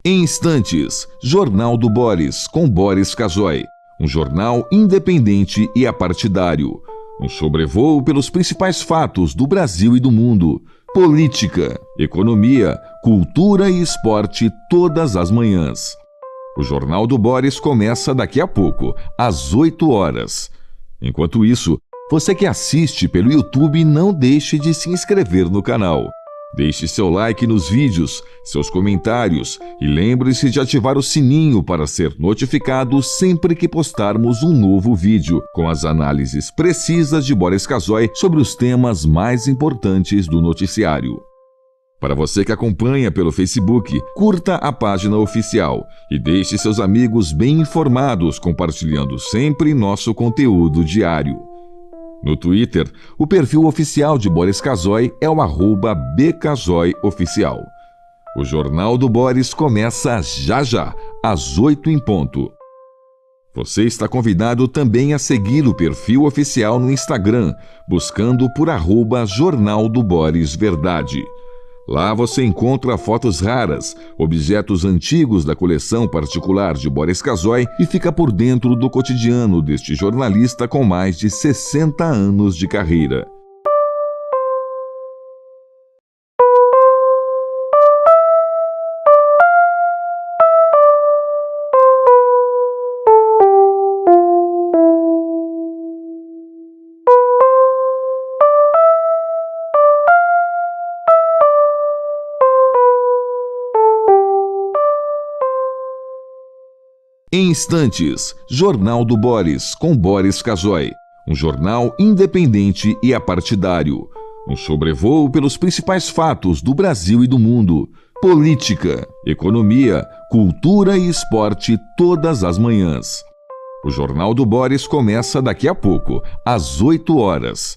Em instantes, Jornal do Boris, com Boris Casoy. Um jornal independente e apartidário. Um sobrevoo pelos principais fatos do Brasil e do mundo. Política, economia, cultura e esporte todas as manhãs. O Jornal do Boris começa daqui a pouco, às 8 horas. Enquanto isso, você que assiste pelo YouTube, não deixe de se inscrever no canal. Deixe seu like nos vídeos, seus comentários e lembre-se de ativar o sininho para ser notificado sempre que postarmos um novo vídeo, com as análises precisas de Boris Casoy sobre os temas mais importantes do noticiário. Para você que acompanha pelo Facebook, curta a página oficial e deixe seus amigos bem informados, compartilhando sempre nosso conteúdo diário. No Twitter, o perfil oficial de Boris Casoy é o @bcasoyoficial. O Jornal do Boris começa já, às 8 em ponto. Você está convidado também a seguir o perfil oficial no Instagram, buscando por @Jornal do Boris Verdade. Lá você encontra fotos raras, objetos antigos da coleção particular de Boris Casoy e fica por dentro do cotidiano deste jornalista com mais de 60 anos de carreira. Em instantes, Jornal do Boris, com Boris Casoy. Um jornal independente e apartidário. Um sobrevoo pelos principais fatos do Brasil e do mundo. Política, economia, cultura e esporte todas as manhãs. O Jornal do Boris começa daqui a pouco, às 8 horas.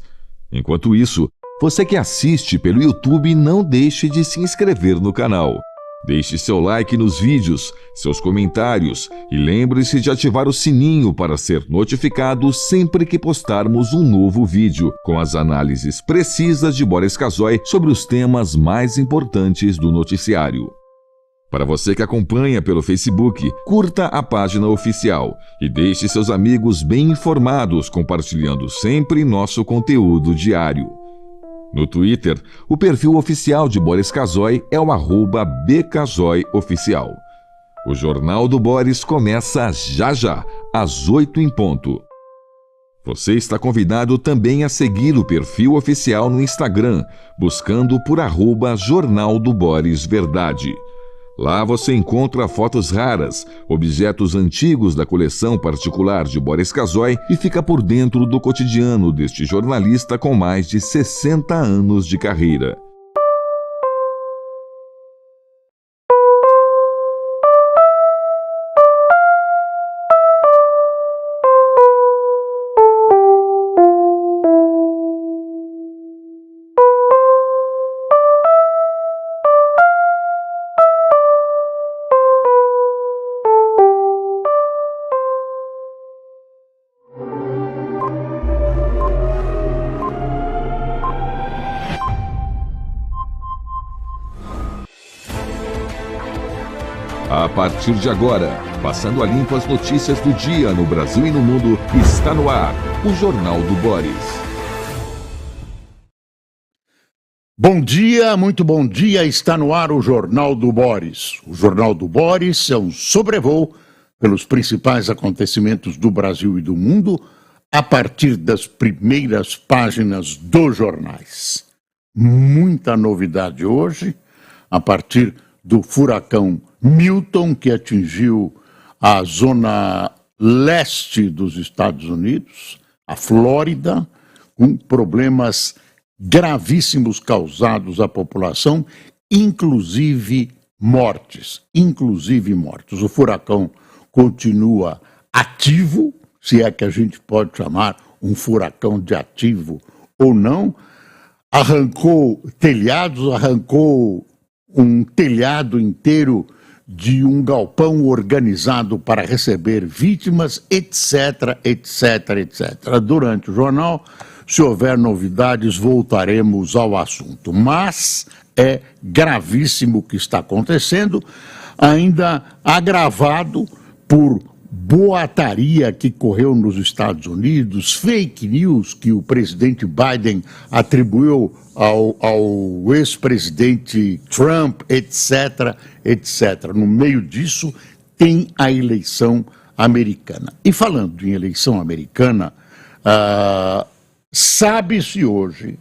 Enquanto isso, você que assiste pelo YouTube, não deixe de se inscrever no canal. Deixe seu like nos vídeos, seus comentários e lembre-se de ativar o sininho para ser notificado sempre que postarmos um novo vídeo, com as análises precisas de Boris Casoy sobre os temas mais importantes do noticiário. Para você que acompanha pelo Facebook, curta a página oficial e deixe seus amigos bem informados, compartilhando sempre nosso conteúdo diário. No Twitter, o perfil oficial de Boris Casoy é o @bcasoyoficial. O Jornal do Boris começa já, às 8 em ponto. Você está convidado também a seguir o perfil oficial no Instagram, buscando por @Jornal do Boris Verdade. Lá você encontra fotos raras, objetos antigos da coleção particular de Boris Casoy e fica por dentro do cotidiano deste jornalista com mais de 60 anos de carreira. A partir de agora, passando a limpo as notícias do dia no Brasil e no mundo, está no ar o Jornal do Boris. Bom dia, muito bom dia, está no ar o Jornal do Boris. O Jornal do Boris é um sobrevoo pelos principais acontecimentos do Brasil e do mundo a partir das primeiras páginas dos jornais. Muita novidade hoje, a partir do furacão Milton, que atingiu a zona leste dos Estados Unidos, a Flórida, com problemas gravíssimos causados à população, inclusive mortes. O furacão continua ativo, se é que a gente pode chamar um furacão de ativo ou não, arrancou telhados, arrancou um telhado inteiro de um galpão organizado para receber vítimas, etc. Durante o jornal, se houver novidades, voltaremos ao assunto. Mas é gravíssimo o que está acontecendo. ainda agravado por boataria que correu nos Estados Unidos, fake news que o presidente Biden atribuiu ao ex-presidente Trump, etc., etc. No meio disso, tem a eleição americana. E falando em eleição americana, sabe-se hoje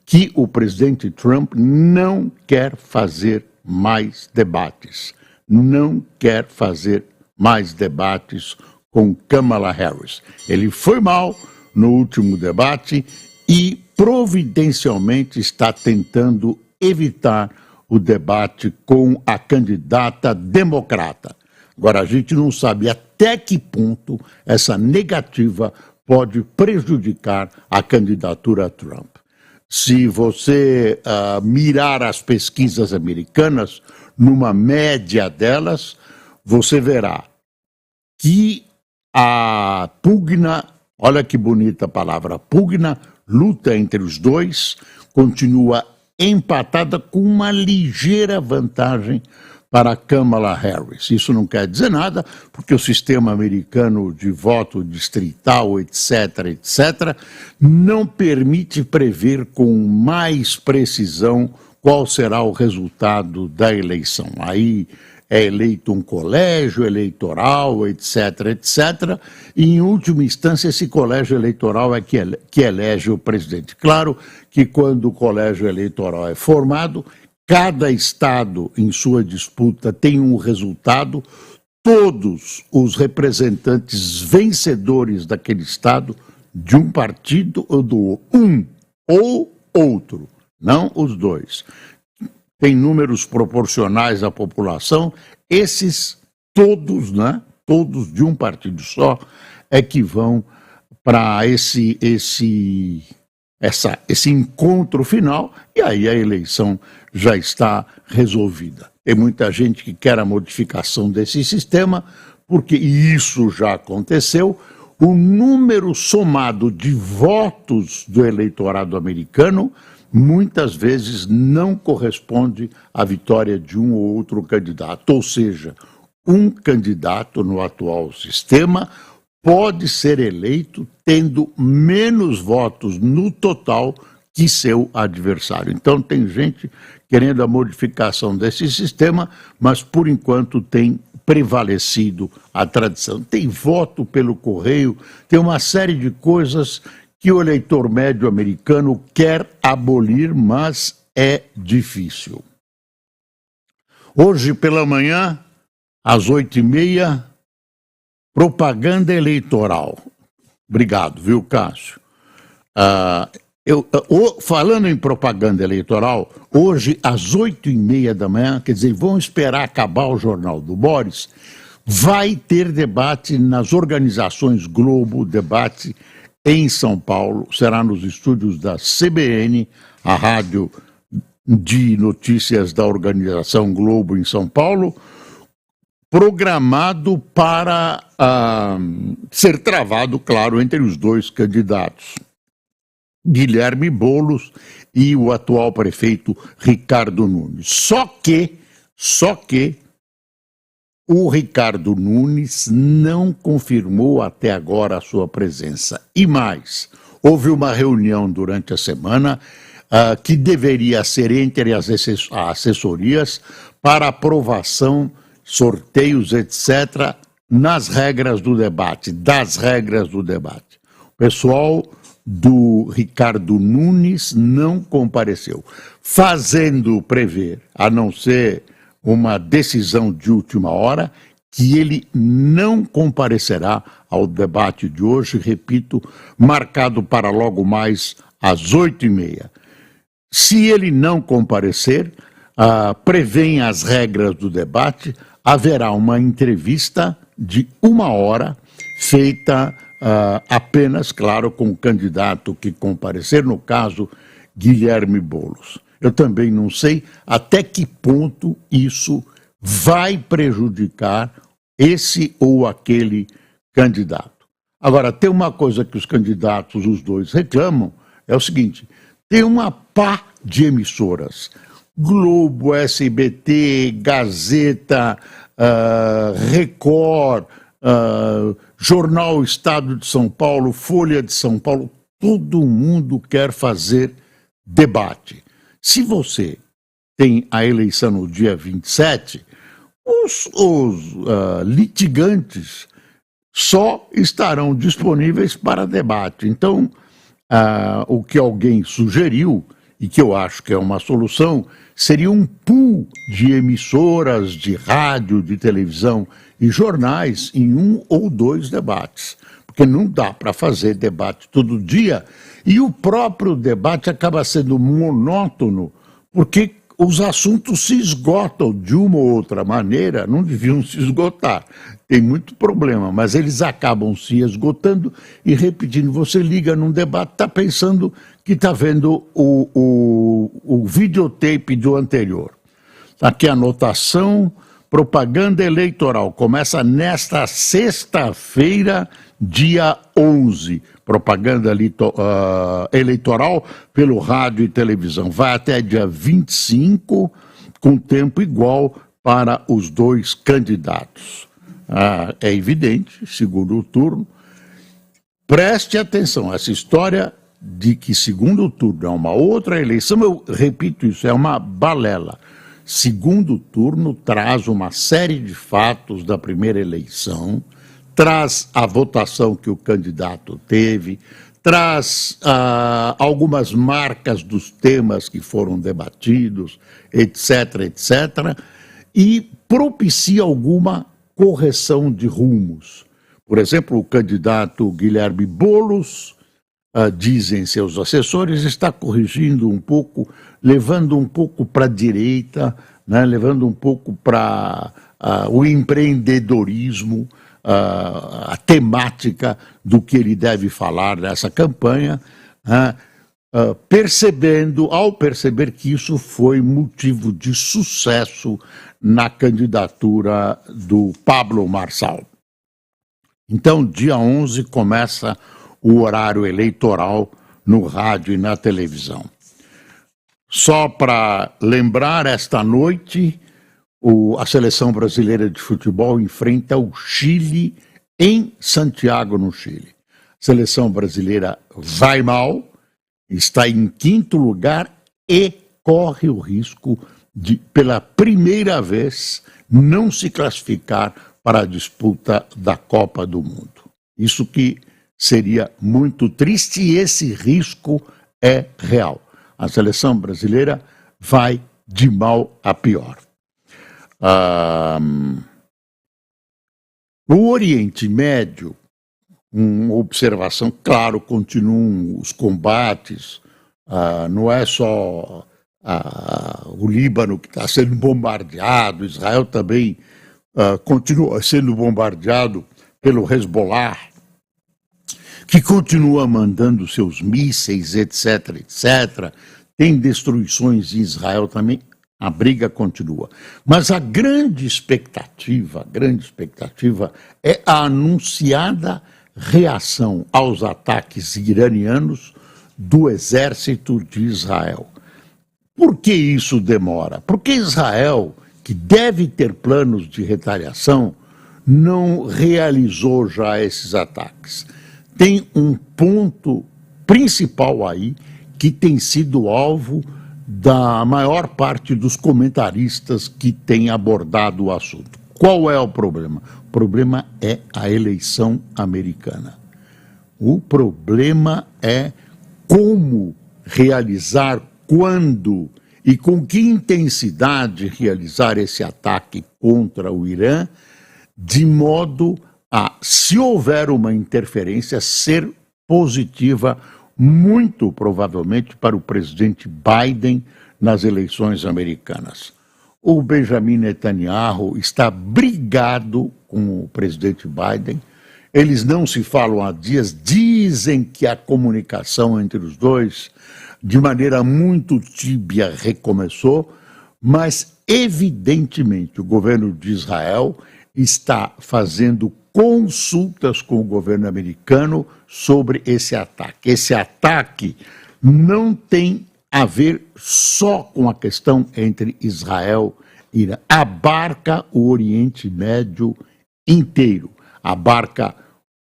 que o presidente Trump não quer fazer mais debates. Não quer fazer mais debates com Kamala Harris. Ele foi mal no último debate e providencialmente está tentando evitar o debate com a candidata democrata. Agora, a gente não sabe até que ponto essa negativa pode prejudicar a candidatura a Trump. Se você mirar as pesquisas americanas, numa média delas, você verá que a pugna, olha que bonita a palavra, pugna, luta entre os dois, continua empatada com uma ligeira vantagem para Kamala Harris. Isso não quer dizer nada, porque o sistema americano de voto distrital, etc., etc., não permite prever com mais precisão qual será o resultado da eleição. Aí é eleito um colégio eleitoral, etc., etc., e, em última instância, esse colégio eleitoral é que elege o presidente. Claro que, quando o colégio eleitoral é formado, cada estado, em sua disputa, tem um resultado. Todos os representantes vencedores daquele estado, de um partido ou do um ou outro, não os dois, tem números proporcionais à população, esses todos, né, todos de um partido só, é que vão para esse encontro final, e aí a eleição já está resolvida. Tem muita gente que quer a modificação desse sistema, porque isso já aconteceu. O número somado de votos do eleitorado americano muitas vezes não corresponde à vitória de um ou outro candidato. Ou seja, um candidato no atual sistema pode ser eleito tendo menos votos no total que seu adversário. Então tem gente querendo a modificação desse sistema, mas por enquanto tem prevalecido a tradição. Tem voto pelo correio, tem uma série de coisas que o eleitor médio americano quer abolir, mas é difícil. Hoje pela manhã, às 8h30, propaganda eleitoral. Obrigado, viu, Cássio? Falando em propaganda eleitoral, hoje às 8h30 da manhã, quer dizer, vão esperar acabar o Jornal do Boris, vai ter debate nas organizações Globo, debate em São Paulo, será nos estúdios da CBN, a rádio de notícias da organização Globo em São Paulo, programado para ser travado, claro, entre os dois candidatos, Guilherme Boulos e o atual prefeito Ricardo Nunes. Só que o Ricardo Nunes não confirmou até agora a sua presença. E mais, houve uma reunião durante a semana que deveria ser entre as assessorias para aprovação, sorteios, etc., das regras do debate. O pessoal do Ricardo Nunes não compareceu, fazendo prever, a não ser uma decisão de última hora, que ele não comparecerá ao debate de hoje, repito, marcado para logo mais às 8h30. Se ele não comparecer, prevêem as regras do debate, haverá uma entrevista de 1 hora, feita apenas, claro, com o candidato que comparecer, no caso, Guilherme Boulos. Eu também não sei até que ponto isso vai prejudicar esse ou aquele candidato. Agora, tem uma coisa que os candidatos, os dois, reclamam, é o seguinte: tem uma pá de emissoras Globo, SBT, Gazeta, Record, Jornal Estado de São Paulo, Folha de São Paulo, todo mundo quer fazer debate. Se você tem a eleição no dia 27, os litigantes só estarão disponíveis para debate. Então, o que alguém sugeriu, e que eu acho que é uma solução, seria um pool de emissoras de rádio, de televisão e jornais em 1 ou 2 debates. Porque não dá para fazer debate todo dia, e o próprio debate acaba sendo monótono, porque os assuntos se esgotam de uma ou outra maneira, não deviam se esgotar. Tem muito problema, mas eles acabam se esgotando e repetindo. Você liga num debate, está pensando que está vendo o videotape do anterior. Aqui a anotação: propaganda eleitoral. Começa nesta sexta-feira, dia 11. Propaganda eleitoral pelo rádio e televisão. Vai até dia 25, com tempo igual para os 2 candidatos. É evidente, segundo turno. Preste atenção, essa história de que segundo turno é uma outra eleição, eu repito isso, é uma balela. Segundo turno traz uma série de fatos da primeira eleição, traz a votação que o candidato teve, traz algumas marcas dos temas que foram debatidos, etc., etc., e propicia alguma correção de rumos. Por exemplo, o candidato Guilherme Boulos, dizem seus assessores, está corrigindo um pouco, levando um pouco para a direita, né, levando um pouco para o empreendedorismo, a temática do que ele deve falar nessa campanha, ao perceber que isso foi motivo de sucesso na candidatura do Pablo Marçal. Então, dia 11 começa o horário eleitoral no rádio e na televisão. Só para lembrar, esta noite, a seleção brasileira de futebol enfrenta o Chile em Santiago, no Chile. A seleção brasileira vai mal, está em 5º lugar e corre o risco de, pela primeira vez, não se classificar para a disputa da Copa do Mundo. Isso que seria muito triste, e esse risco é real. A seleção brasileira vai de mal a pior. No Oriente Médio, uma observação, claro, continuam os combates, não é só o Líbano que está sendo bombardeado, Israel também continua sendo bombardeado pelo Hezbollah, que continua mandando seus mísseis, etc., etc. Tem destruições em Israel também, a briga continua. Mas a grande expectativa é a anunciada reação aos ataques iranianos do exército de Israel. Por que isso demora? Porque Israel, que deve ter planos de retaliação, não realizou já esses ataques. Tem um ponto principal aí que tem sido alvo da maior parte dos comentaristas que têm abordado o assunto. Qual é o problema? O problema é a eleição americana. O problema é como realizar, quando e com que intensidade realizar esse ataque contra o Irã, de modo a, se houver uma interferência, ser positiva, muito provavelmente para o presidente Biden nas eleições americanas. O Benjamin Netanyahu está brigado com o presidente Biden, eles não se falam há dias, dizem que a comunicação entre os dois, de maneira muito tíbia, recomeçou, mas evidentemente o governo de Israel está fazendo consultas com o governo americano sobre esse ataque. Esse ataque não tem a ver só com a questão entre Israel e Irã. Abarca o Oriente Médio inteiro, abarca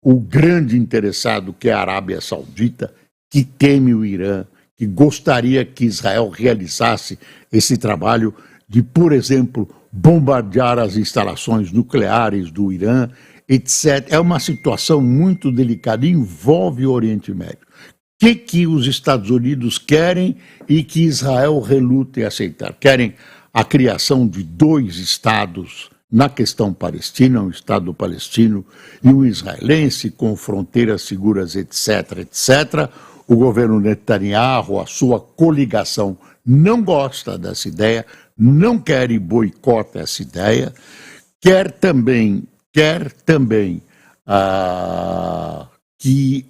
o grande interessado que é a Arábia Saudita, que teme o Irã, que gostaria que Israel realizasse esse trabalho de, por exemplo, bombardear as instalações nucleares do Irã, etc. É uma situação muito delicada, envolve o Oriente Médio. O que os Estados Unidos querem e que Israel reluta em aceitar? Querem a criação de 2 estados na questão palestina, um Estado palestino e um israelense, com fronteiras seguras, etc., etc. O governo Netanyahu, a sua coligação, não gosta dessa ideia, não quer e boicota essa ideia, quer também que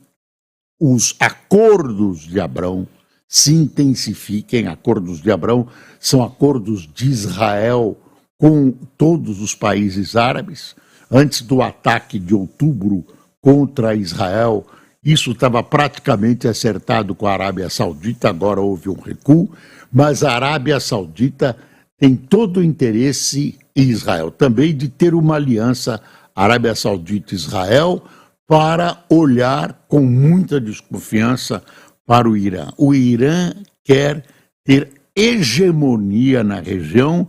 os acordos de Abrão se intensifiquem. Acordos de Abrão são acordos de Israel com todos os países árabes. Antes do ataque de outubro contra Israel, isso estava praticamente acertado com a Arábia Saudita, agora houve um recuo, mas a Arábia Saudita tem todo o interesse em Israel também de ter uma aliança Arábia Saudita e Israel para olhar com muita desconfiança para o Irã. O Irã quer ter hegemonia na região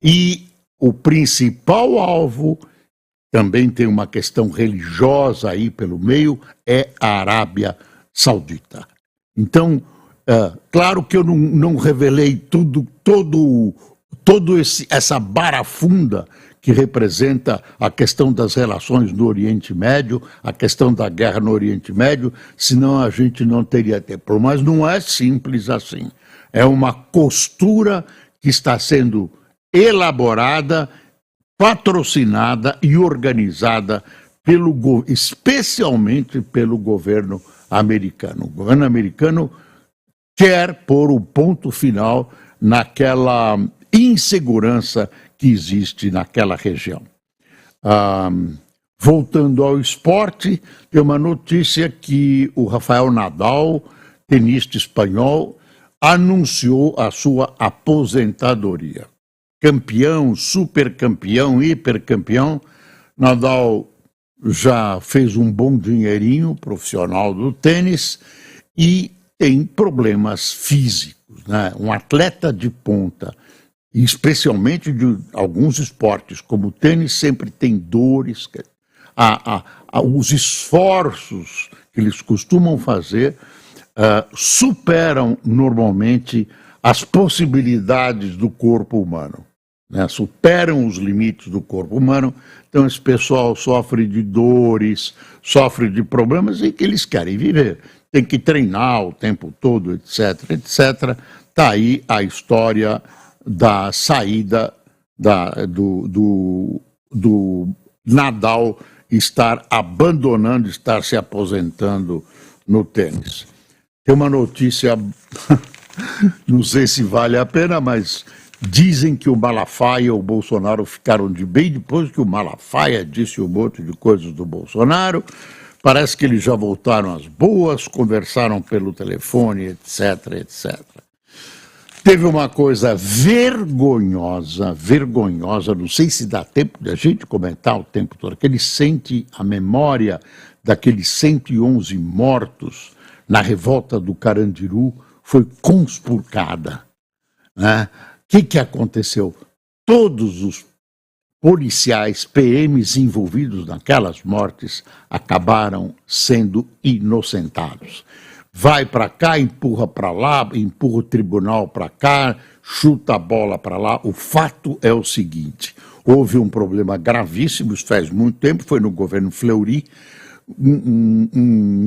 e o principal alvo, também tem uma questão religiosa aí pelo meio, é a Arábia Saudita. Então, claro que eu não revelei essa barafunda que representa a questão das relações no Oriente Médio, a questão da guerra no Oriente Médio, senão a gente não teria tempo. Mas não é simples assim. É uma costura que está sendo elaborada, patrocinada e organizada especialmente pelo governo americano. O governo americano quer pôr o ponto final naquela insegurança que existe naquela região. Voltando ao esporte, tem uma notícia que o Rafael Nadal, tenista espanhol, anunciou a sua aposentadoria. Campeão, supercampeão, hipercampeão, Nadal já fez um bom dinheirinho profissional do tênis e tem problemas físicos, né? Um atleta de ponta, especialmente de alguns esportes, como o tênis, sempre tem dores. Os esforços que eles costumam fazer superam normalmente as possibilidades do corpo humano, né? Superam os limites do corpo humano. Então esse pessoal sofre de dores, sofre de problemas e que eles querem viver. Tem que treinar o tempo todo, etc, etc. Está aí a história da saída do Nadal estar abandonando, estar se aposentando no tênis. Tem uma notícia, não sei se vale a pena, mas dizem que o Malafaia e o Bolsonaro ficaram de bem depois que o Malafaia disse um monte de coisas do Bolsonaro. Parece que eles já voltaram às boas, conversaram pelo telefone, etc, etc. Teve uma coisa vergonhosa, não sei se dá tempo de a gente comentar o tempo todo, que ele sente a memória daqueles 111 mortos na revolta do Carandiru, foi conspurcada, né? O que aconteceu? Todos os policiais, PMs envolvidos naquelas mortes acabaram sendo inocentados. Vai para cá, empurra para lá, empurra o tribunal para cá, chuta a bola para lá. O fato é o seguinte: houve um problema gravíssimo, isso faz muito tempo, foi no governo Fleury, um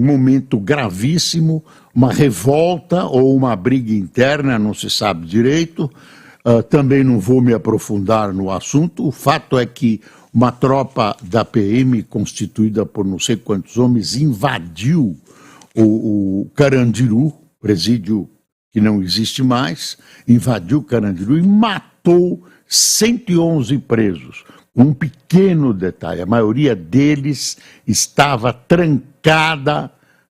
momento gravíssimo, uma revolta ou uma briga interna, não se sabe direito. Também não vou me aprofundar no assunto. O fato é que uma tropa da PM, constituída por não sei quantos homens, invadiu o Carandiru, presídio que não existe mais, invadiu o Carandiru e matou 111 presos. Um pequeno detalhe: a maioria deles estava trancada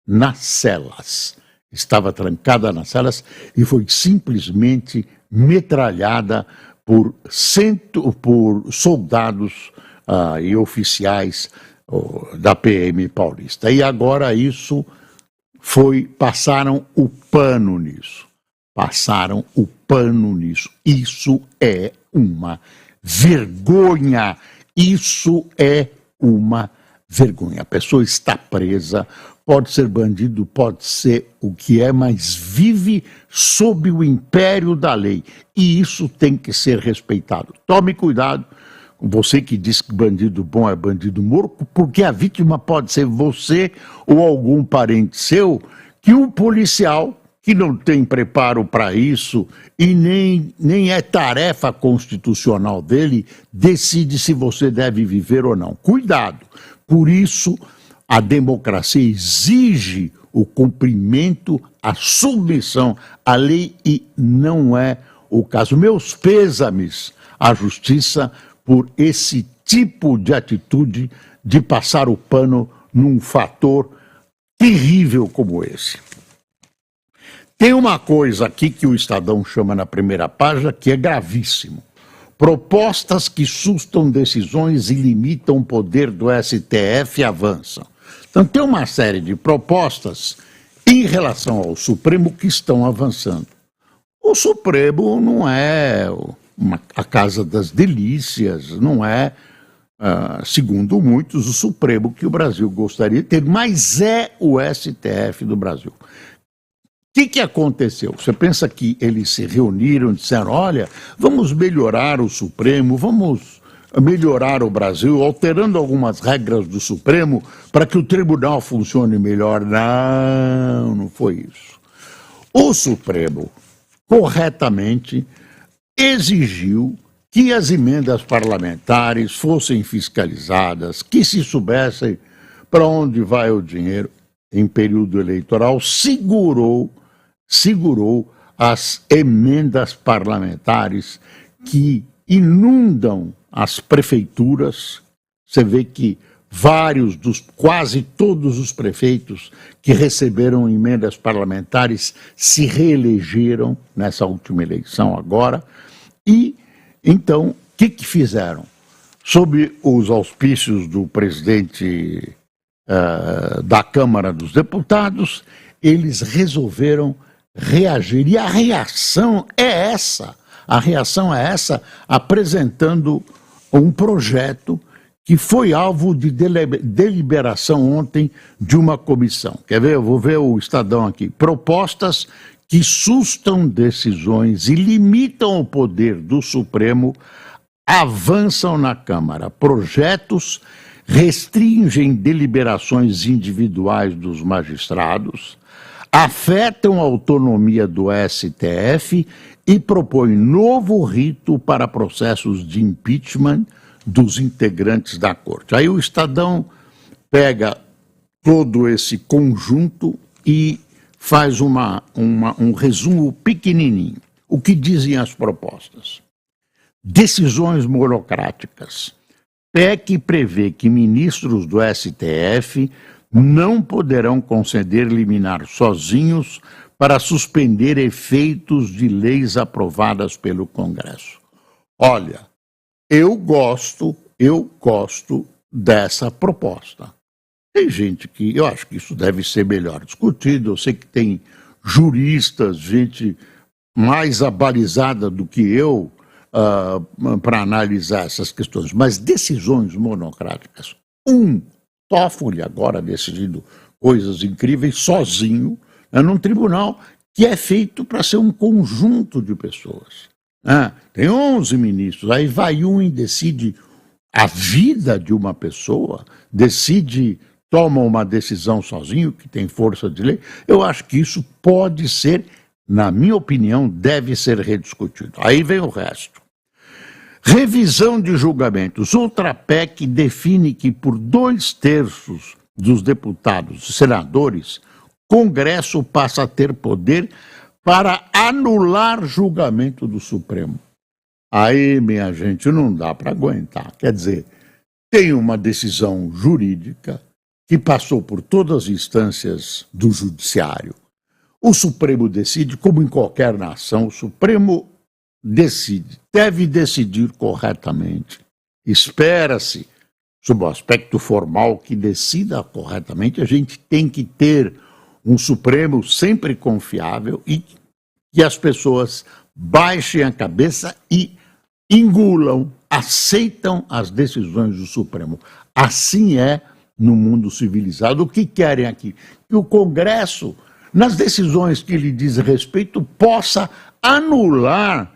nas celas. estava trancada nas celas e foi simplesmente metralhada por soldados e oficiais da PM paulista. E agora passaram o pano nisso. Passaram o pano nisso. Isso é uma vergonha. Isso é uma vergonha. A pessoa está presa, pode ser bandido, pode ser o que é, mas vive sob o império da lei. E isso tem que ser respeitado. Tome cuidado com você que diz que bandido bom é bandido morto, porque a vítima pode ser você ou algum parente seu, que um policial que não tem preparo para isso e nem é tarefa constitucional dele, decide se você deve viver ou não. Cuidado! Por isso, a democracia exige o cumprimento, a submissão à lei e não é o caso. Meus pêsames à justiça por esse tipo de atitude de passar o pano num fator terrível como esse. Tem uma coisa aqui que o Estadão chama na primeira página que é gravíssimo. Propostas que sustam decisões e limitam o poder do STF avançam. Então tem uma série de propostas em relação ao Supremo que estão avançando. O Supremo não é a casa das delícias, não é, segundo muitos, o Supremo que o Brasil gostaria de ter, mas é o STF do Brasil. O que aconteceu? Você pensa que eles se reuniram e disseram, olha, vamos melhorar o Supremo, vamos melhorar o Brasil, alterando algumas regras do Supremo para que o tribunal funcione melhor? Não, não foi isso. O Supremo, corretamente, exigiu que as emendas parlamentares fossem fiscalizadas, que se soubessem para onde vai o dinheiro em período eleitoral, segurou as emendas parlamentares que inundam as prefeituras. Você vê que quase todos os prefeitos que receberam emendas parlamentares se reelegeram nessa última eleição agora. E, então, o que fizeram? Sob os auspícios do presidente da Câmara dos Deputados, eles resolveram reagir. E a reação é essa. A reação é essa, apresentando um projeto que foi alvo de deliberação ontem de uma comissão. Quer ver? Eu vou ver o Estadão aqui. Propostas que sustam decisões e limitam o poder do Supremo avançam na Câmara. Projetos restringem deliberações individuais dos magistrados, afetam a autonomia do STF e propõem novo rito para processos de impeachment dos integrantes da Corte. Aí o Estadão pega todo esse conjunto e faz um resumo pequenininho. O que dizem as propostas? Decisões monocráticas. PEC prevê que ministros do STF não poderão conceder liminar sozinhos para suspender efeitos de leis aprovadas pelo Congresso. Olha, eu gosto dessa proposta. Tem gente que, eu acho que isso deve ser melhor discutido, eu sei que tem juristas, gente mais abalizada do que eu para analisar essas questões, mas decisões monocráticas. Toffoli agora decidindo coisas incríveis sozinho, num tribunal que é feito para ser um conjunto de pessoas. Tem 11 ministros, aí vai um e decide a vida de uma pessoa, toma uma decisão sozinho, que tem força de lei. Eu acho que isso pode ser, na minha opinião, deve ser rediscutido. Aí vem o resto. Revisão de julgamentos. Outra PEC define que por 2/3 dos deputados e senadores, Congresso passa a ter poder para anular julgamento do Supremo. Aí, minha gente, não dá para aguentar. Quer dizer, tem uma decisão jurídica que passou por todas as instâncias do judiciário. O Supremo decide, como em qualquer nação, o Supremo decide, deve decidir corretamente. Espera-se, sob o aspecto formal, que decida corretamente. A gente tem que ter um Supremo sempre confiável e que as pessoas baixem a cabeça e engulam, aceitam as decisões do Supremo. Assim é no mundo civilizado. O que querem aqui? Que o Congresso, nas decisões que lhe diz respeito, possa anular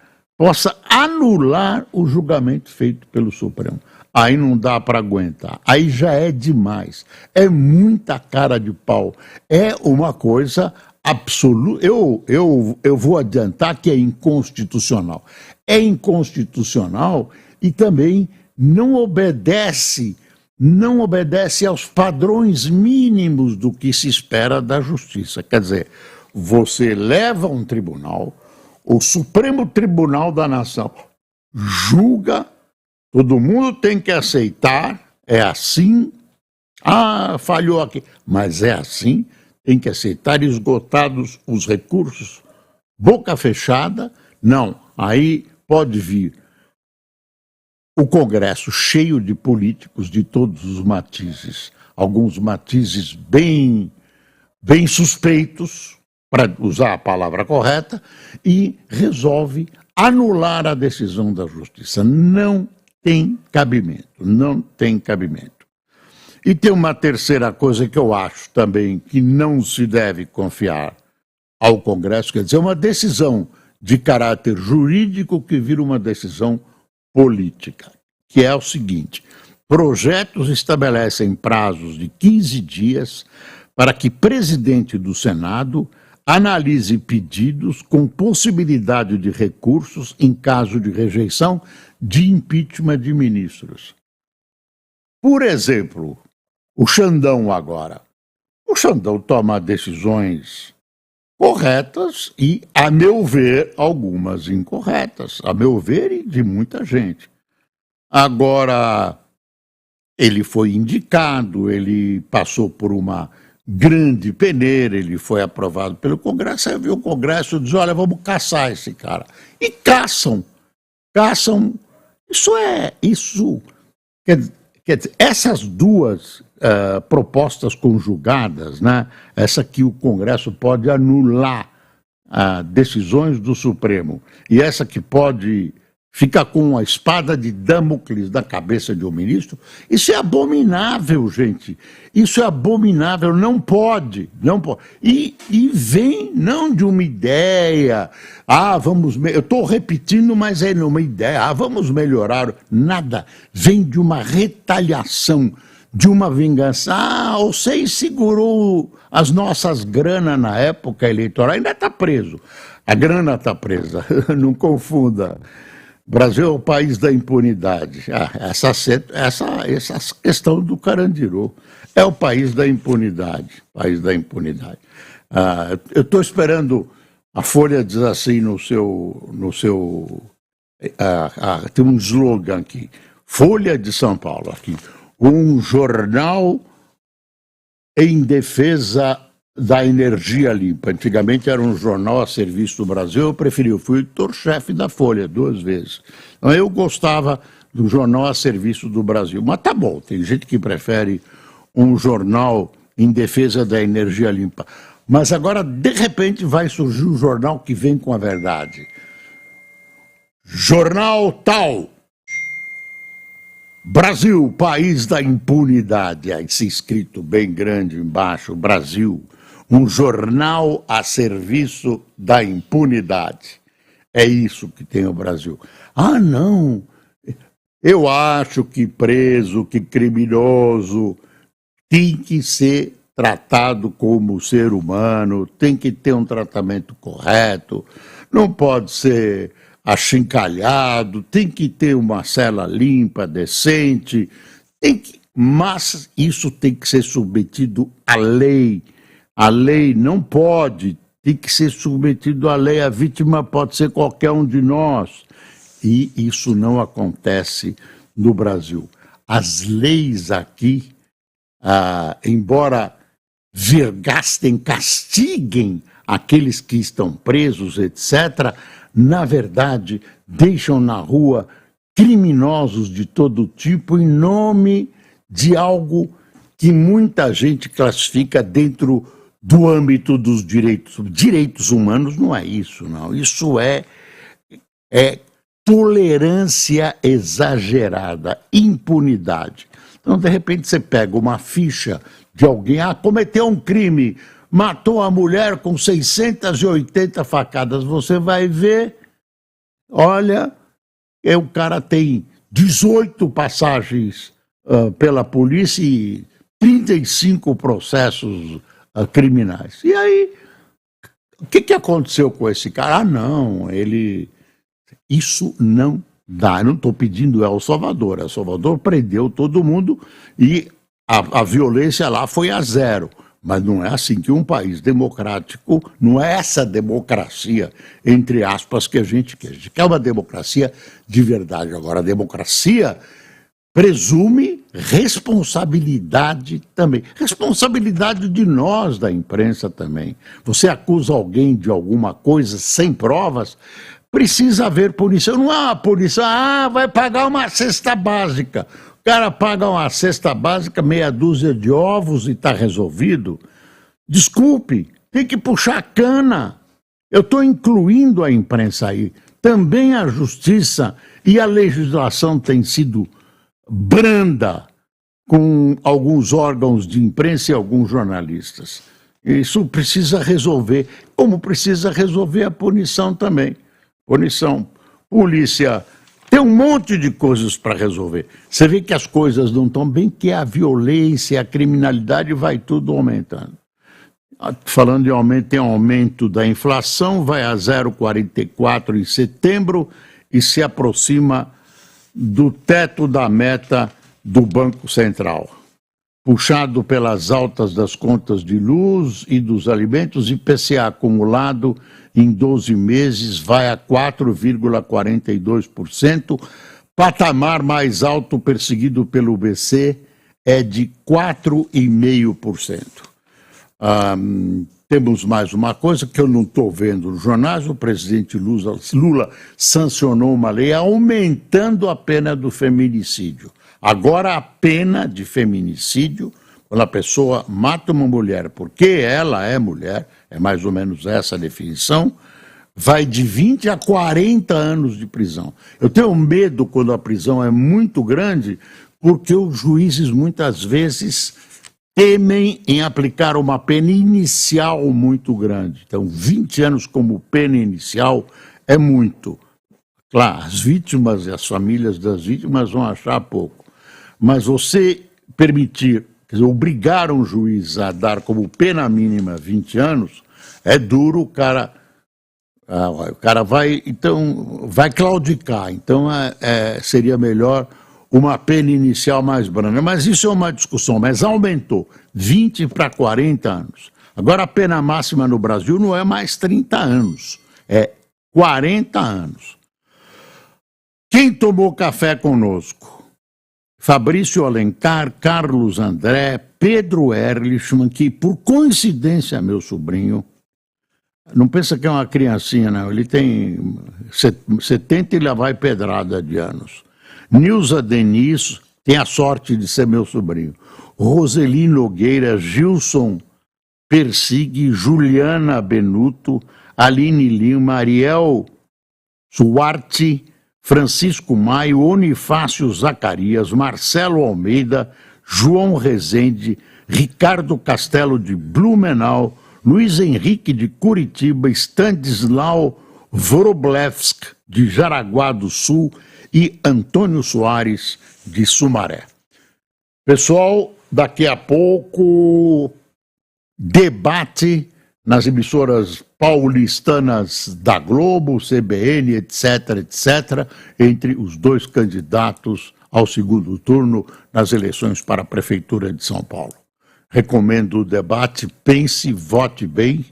o julgamento feito pelo Supremo. Aí não dá para aguentar, aí já é demais, é muita cara de pau, é uma coisa absoluta. Eu vou adiantar que é inconstitucional. É inconstitucional e também não obedece aos padrões mínimos do que se espera da justiça. Quer dizer, você leva um tribunal, o Supremo Tribunal da Nação julga, todo mundo tem que aceitar, é assim, falhou aqui, mas é assim, tem que aceitar, esgotados os recursos, boca fechada, não, aí pode vir o Congresso cheio de políticos de todos os matizes, alguns matizes bem suspeitos, para usar a palavra correta, e resolve anular a decisão da justiça. Não tem cabimento, não tem cabimento. E tem uma terceira coisa que eu acho também que não se deve confiar ao Congresso, quer dizer, uma decisão de caráter jurídico que vira uma decisão política, que é o seguinte: projetos estabelecem prazos de 15 dias para que presidente do Senado analise pedidos com possibilidade de recursos em caso de rejeição de impeachment de ministros. Por exemplo, o Xandão agora. O Xandão toma decisões corretas e, a meu ver, algumas incorretas. A meu ver e de muita gente. Agora, ele foi indicado, ele passou por uma grande peneira, ele foi aprovado pelo Congresso, aí viu o Congresso e diz: olha, vamos caçar esse cara. E caçam. Isso quer dizer, essas duas propostas conjugadas, né, essa que o Congresso pode anular decisões do Supremo e essa que pode ficar com a espada de Damocles na cabeça de um ministro, isso é abominável, gente. Isso é abominável, não pode. E vem não de uma ideia, eu estou repetindo, mas é uma ideia, vamos melhorar. Nada, vem de uma retaliação, de uma vingança. Vocês segurou as nossas granas na época eleitoral, ainda está preso. A grana está presa, não confunda. O Brasil é o país da impunidade. Essa questão do Carandiru é o país da impunidade. Eu estou esperando, a Folha diz assim no seu tem um slogan aqui, Folha de São Paulo, aqui, um jornal em defesa da energia limpa. Antigamente era um jornal a serviço do Brasil, eu fui editor-chefe da Folha 2 vezes. Então eu gostava do jornal a serviço do Brasil. Mas tá bom, tem gente que prefere um jornal em defesa da energia limpa. Mas agora, de repente, vai surgir um jornal que vem com a verdade. Jornal tal. Brasil, país da impunidade. Aí se escrito bem grande embaixo, Brasil. Um jornal a serviço da impunidade. É isso que tem o Brasil. Não, eu acho que preso, que criminoso tem que ser tratado como ser humano, tem que ter um tratamento correto, não pode ser achincalhado, tem que ter uma cela limpa, decente, mas isso tem que ser submetido à lei. A lei não pode, tem que ser submetido à lei. A vítima pode ser qualquer um de nós. E isso não acontece no Brasil. As leis aqui, embora vergastem, castiguem aqueles que estão presos, etc., na verdade, deixam na rua criminosos de todo tipo em nome de algo que muita gente classifica dentro do âmbito dos direitos. Direitos humanos não é isso, não. Isso é tolerância exagerada, impunidade. Então, de repente, você pega uma ficha de alguém, cometeu um crime, matou a mulher com 680 facadas, você vai ver, olha, o cara tem 18 passagens pela polícia e 35 processos criminais. E aí, o que aconteceu com esse cara? Não, isso não dá. Eu não estou pedindo El Salvador. El Salvador prendeu todo mundo e a violência lá foi a zero. Mas não é assim que um país democrático, não é essa democracia, entre aspas, que a gente quer. A gente quer uma democracia de verdade. Agora, a democracia presume responsabilidade também. Responsabilidade de nós, da imprensa também. Você acusa alguém de alguma coisa sem provas, precisa haver punição. Não há punição, vai pagar uma cesta básica. O cara paga uma cesta básica, meia dúzia de ovos e está resolvido. Desculpe, tem que puxar a cana. Eu estou incluindo a imprensa aí. Também a justiça e a legislação têm sido branda com alguns órgãos de imprensa e alguns jornalistas. Isso precisa resolver, como precisa resolver a punição também. Punição, polícia, tem um monte de coisas para resolver. Você vê que as coisas não estão bem, que a violência, a criminalidade vai tudo aumentando. Falando em aumento, tem aumento da inflação, vai a 0,44 em setembro e se aproxima do teto da meta do Banco Central. Puxado pelas altas das contas de luz e dos alimentos, IPCA acumulado em 12 meses vai a 4,42%, patamar mais alto perseguido pelo BC é de 4,5%. Temos mais uma coisa que eu não estou vendo nos jornais: o presidente Lula sancionou uma lei aumentando a pena do feminicídio. Agora a pena de feminicídio, quando a pessoa mata uma mulher porque ela é mulher, é mais ou menos essa a definição, vai de 20 a 40 anos de prisão. Eu tenho medo quando a prisão é muito grande, porque os juízes muitas vezes temem em aplicar uma pena inicial muito grande. Então, 20 anos como pena inicial é muito. Claro, as vítimas e as famílias das vítimas vão achar pouco. Mas você permitir, quer dizer, obrigar um juiz a dar como pena mínima 20 anos, é duro, o cara vai claudicar. Então, seria melhor uma pena inicial mais branda. Mas isso é uma discussão, mas aumentou 20 para 40 anos. Agora a pena máxima no Brasil não é mais 30 anos, é 40 anos. Quem tomou café conosco? Fabrício Alencar, Carlos André, Pedro Erlichman, que por coincidência é meu sobrinho. Não pensa que é uma criancinha, não. Ele tem 70 e lá vai pedrada de anos. Nilza Denis tem a sorte de ser meu sobrinho. Roseli Nogueira, Gilson Persig, Juliana Benuto, Aline Lima, Ariel Suarte, Francisco Maio, Onifácio Zacarias, Marcelo Almeida, João Rezende, Ricardo Castelo de Blumenau, Luiz Henrique de Curitiba, Stanislau Wroblewski de Jaraguá do Sul e Antônio Soares de Sumaré. Pessoal, daqui a pouco, debate nas emissoras paulistanas da Globo, CBN, etc., etc., entre os dois candidatos ao segundo turno nas eleições para a Prefeitura de São Paulo. Recomendo o debate, pense, vote bem.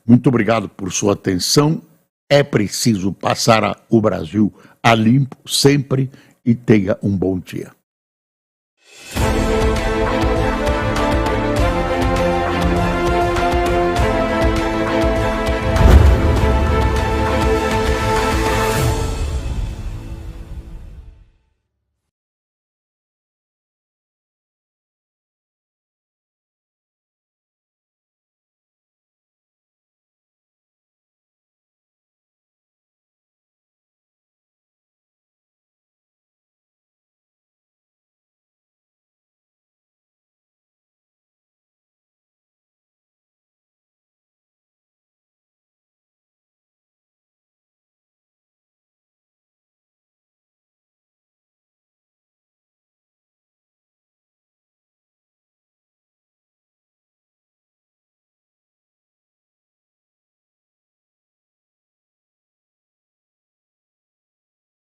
Muito obrigado por sua atenção. É preciso passar o Brasil a limpo sempre e tenha um bom dia.